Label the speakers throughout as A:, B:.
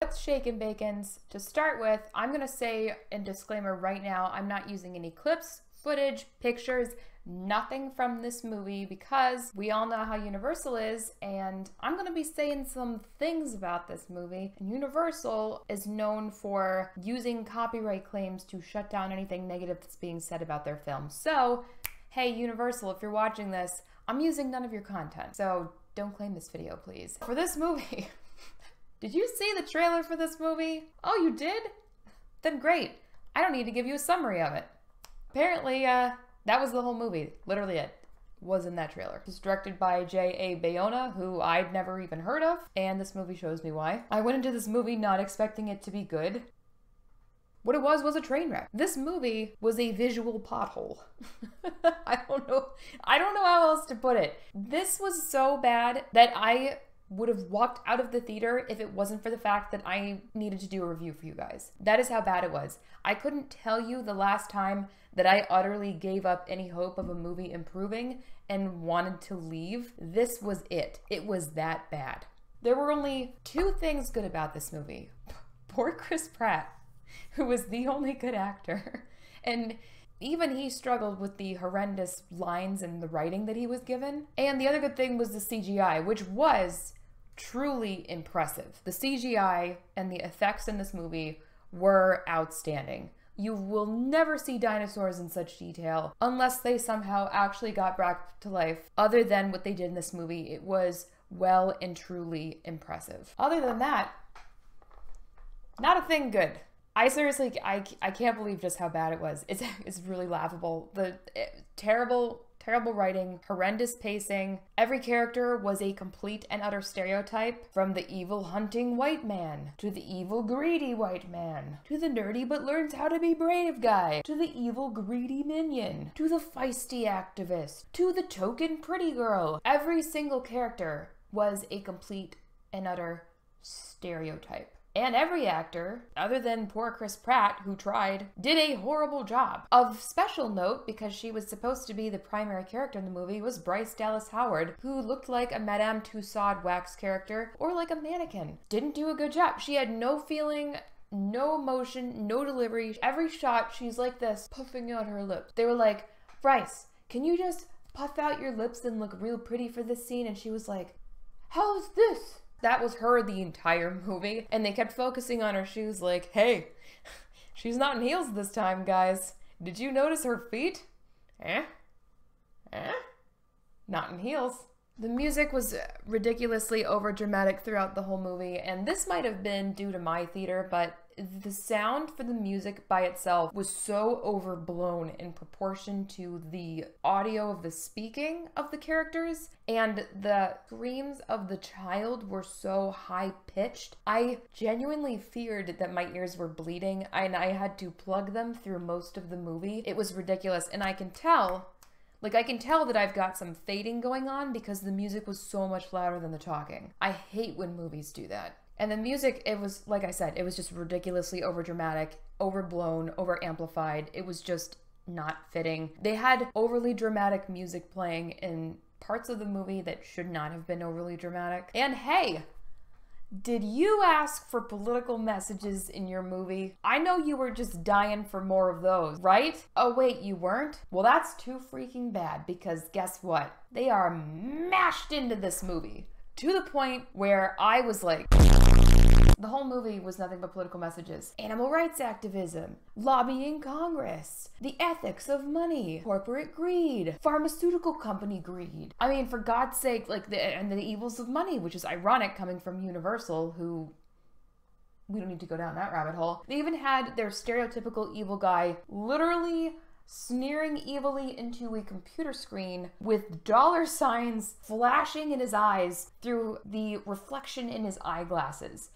A: Let's shake and bacons. To start with, I'm gonna say in disclaimer right now, I'm not using any clips, footage, pictures, nothing from this movie because we all know how Universal is, and I'm gonna be saying some things about this movie. And Universal is known for using copyright claims to shut down anything negative that's being said about their film. So, hey Universal, if you're watching this, I'm using none of your content, so don't claim this video, please. For this movie, did you see the trailer for this movie? Oh, you did? Then great. I don't need to give you a summary of it. Apparently, that was the whole movie. Literally it was in that trailer. It was directed by J.A. Bayona, who I'd never even heard of, and this movie shows me why. I went into this movie not expecting it to be good. What it was a train wreck. This movie was a visual pothole. I don't know how else to put it. This was so bad that I would have walked out of the theater if it wasn't for the fact that I needed to do a review for you guys. That is how bad it was. I couldn't tell you the last time that I utterly gave up any hope of a movie improving and wanted to leave. This was it. It was that bad. There were only two things good about this movie. Poor Chris Pratt, who was the only good actor. And even he struggled with the horrendous lines and the writing that he was given. And the other good thing was the CGI, which was truly impressive. The CGI and the effects in this movie were outstanding. You will never see dinosaurs in such detail unless they somehow actually got brought to life. Other than what they did in this movie, it was well and truly impressive. Other than that, not a thing good. I seriously, I can't believe just how bad it was. It's really laughable. Terrible writing, horrendous pacing. Every character was a complete and utter stereotype, from the evil hunting white man, to the evil greedy white man, to the nerdy but learns how to be brave guy, to the evil greedy minion, to the feisty activist, to the token pretty girl. Every single character was a complete and utter stereotype. And every actor, other than poor Chris Pratt, who tried, did a horrible job. Of special note, because she was supposed to be the primary character in the movie, was Bryce Dallas Howard, who looked like a Madame Tussauds wax character, or like a mannequin. Didn't do a good job. She had no feeling, no emotion, no delivery. Every shot, she's like this, puffing out her lips. They were like, Bryce, can you just puff out your lips and look real pretty for this scene? And she was like, how's this? That was her the entire movie, and they kept focusing on her shoes like, hey, she's not in heels this time, guys. Did you notice her feet? Not in heels. The music was ridiculously overdramatic throughout the whole movie, and this might have been due to my theater, but the sound for the music by itself was so overblown in proportion to the audio of the speaking of the characters, and the screams of the child were so high-pitched. I genuinely feared that my ears were bleeding, and I had to plug them through most of the movie. It was ridiculous, and I can tell that I've got some fading going on because the music was so much louder than the talking. I hate when movies do that. And the music, it was, like I said, it was just ridiculously overdramatic, overblown, overamplified. It was just not fitting. They had overly dramatic music playing in parts of the movie that should not have been overly dramatic. And hey, did you ask for political messages in your movie? I know you were just dying for more of those, right? Oh wait, you weren't? Well, that's too freaking bad, because guess what? They are mashed into this movie to the point where I was like, the whole movie was nothing but political messages. Animal rights activism, lobbying Congress, the ethics of money, corporate greed, pharmaceutical company greed. I mean, for God's sake, and the evils of money, which is ironic coming from Universal, who, we don't need to go down that rabbit hole. They even had their stereotypical evil guy literally sneering evilly into a computer screen with dollar signs flashing in his eyes through the reflection in his eyeglasses.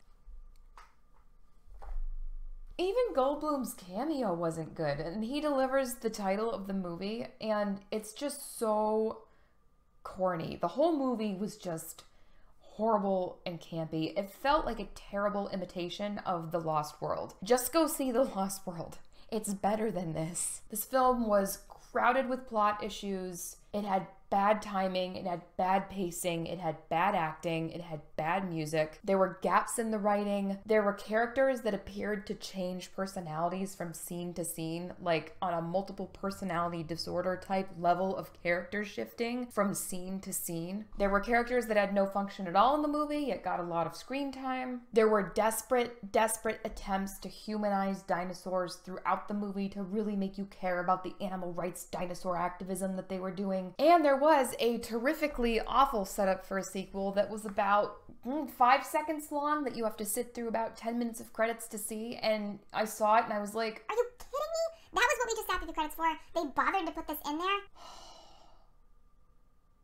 A: Even Goldblum's cameo wasn't good, and he delivers the title of the movie, and it's just so corny. The whole movie was just horrible and campy. It felt like a terrible imitation of The Lost World. Just go see The Lost World. It's better than this. This film was crowded with plot issues. It had bad timing, it had bad pacing, it had bad acting, it had bad music. There were gaps in the writing. There were characters that appeared to change personalities from scene to scene, like on a multiple personality disorder type level of character shifting from scene to scene. There were characters that had no function at all in the movie, yet got a lot of screen time. There were desperate attempts to humanize dinosaurs throughout the movie to really make you care about the animal rights dinosaur activism that they were doing. And there was a terrifically awful setup for a sequel that was about 5 seconds long that you have to sit through about 10 minutes of credits to see, and I saw it and I was like,
B: are you kidding me? That was what we just sat through the credits for. They bothered to put this in there?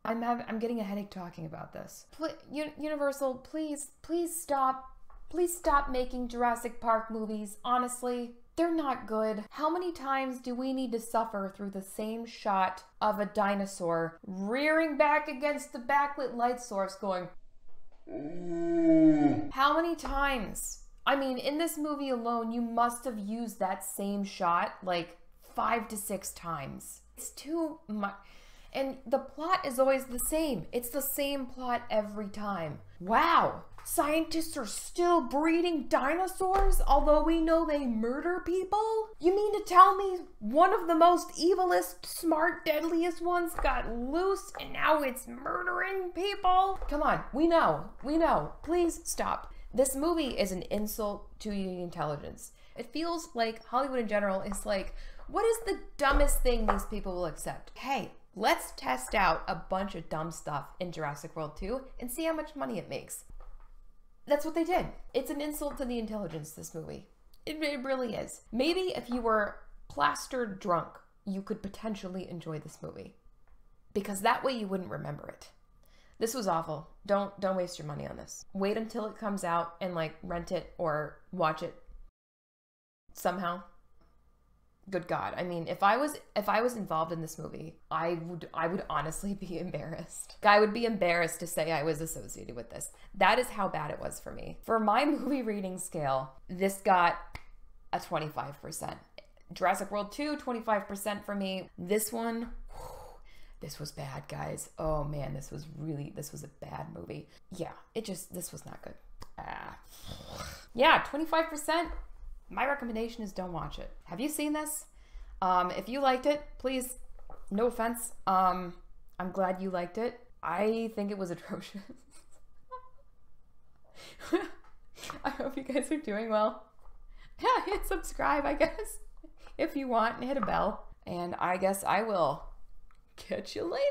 A: I'm getting a headache talking about this. Universal, please stop. Please stop making Jurassic Park movies. Honestly, they're not good. How many times do we need to suffer through the same shot of a dinosaur rearing back against the backlit light source going, how many times? I mean, in this movie alone, you must have used that same shot like 5 to 6 times. It's too much. And the plot is always the same. It's the same plot every time. Wow. Scientists are still breeding dinosaurs, although we know they murder people? You mean to tell me one of the most evilest, smart, deadliest ones got loose and now it's murdering people? Come on, we know. Please stop. This movie is an insult to the intelligence. It feels like Hollywood in general is like, what is the dumbest thing these people will accept? Hey, let's test out a bunch of dumb stuff in Jurassic World 2 and see how much money it makes. That's what they did. It's an insult to the intelligence, this movie. It really is. Maybe if you were plastered drunk, you could potentially enjoy this movie. Because that way you wouldn't remember it. This was awful. Don't waste your money on this. Wait until it comes out and like rent it or watch it somehow. Good God. I mean, if I was involved in this movie, I would honestly be embarrassed. I would be embarrassed to say I was associated with this. That is how bad it was for me. For my movie rating scale, this got a 25%. Jurassic World 2, 25% for me. This one, this was bad, guys. Oh man, this was a bad movie. Yeah, this was not good. Yeah, 25%. My recommendation is don't watch it. Have you seen this? If you liked it, please, no offense. I'm glad you liked it. I think it was atrocious. I hope you guys are doing well. Yeah, hit subscribe, I guess, if you want, and hit a bell. And I guess I will catch you later.